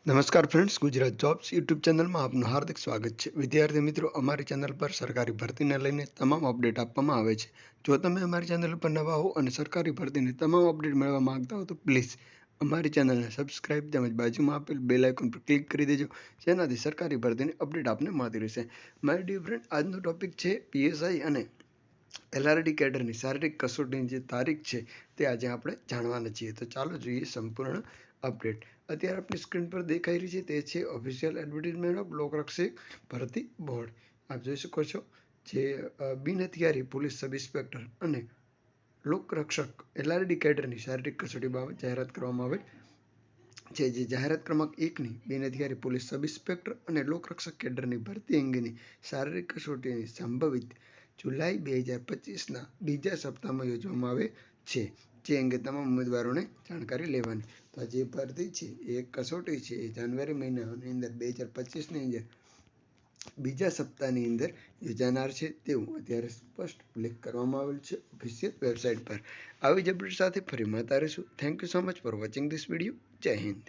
નમસ્કાર friends, Gujarat jobs YouTube ચેનલમાં આપનું હાર્દિક સ્વાગત છે। વિદ્યાર્થી મિત્રો, અમારી ચેનલ પર સરકારી ભરતીને લઈને તમામ અપડેટ આપવામાં આવે છે। જો તમે અમારી ચેનલ પર નવા હો અને સરકારી ભરતીની તમામ અપડેટ મેળવવા માંગતા હો તો પ્લીઝ અમારી ચેનલને સબસ્ક્રાઇબ તેમજ બાજુમાં આપેલ બેલ આઇકોન પર ક્લિક કરી દેજો, જેનાથી સરકારી ભરતીની અપડેટ આપને મળતી રહેશે। માય ડિયર ફ્રેન્ડ, આજનો ટોપિક છે પીએસઆઈ અને એલઆરડી કેડરની શારીરિક કસોટીની જે તારીખ છે તે આજે આપણે જાણવાના છીએ। તો ચાલો જોઈએ સંપૂર્ણ અપડેટ। અત્યારે આપણી સ્ક્રીન પર દેખાઈ રહી છે તે છે ઓફિશિયલ એડવર્ટાઇઝમેન્ટ ઓફ લોકરક્ષક ભરતી બોર્ડ। આપ જોઈ શકો છો જે બિન હથિયારી પોલીસ સબ ઇન્સ્પેક્ટર અને લોકરક્ષક એલઆરડી કેડરની શારીરિક કસોટી બાબત જાહેરાત કરવામાં આવેલ છે। જે જાહેરાત ક્રમાંક 1ની બિન હથિયારી પોલીસ સબ ઇન્સ્પેક્ટર અને લોકરક્ષક કેડરની ભરતી અંગેની શારીરિક કસોટીની સંભવિત જુલાઈ 2025ના બીજા સપ્તાહમાં યોજવામાં આવે છે, જે અંગે તમામ ઉમેદવારોને જાણકારી લેવાની। તો આ જે ભરતી છે એ કસોટી છે એ જાન્યુઆરી મહિનાની અંદર 2025ની અંદર બીજા સપ્તાહની અંદર યોજાનાર છે તેવું અત્યારે સ્પષ્ટ ઉલ્લેખ કરવામાં આવેલ છે ઓફિશિયલ વેબસાઇટ પર। આવી જ અપડેટ સાથે ફરી મળતા રહીશું। Thank you so much for watching this video. જય હિન્દ।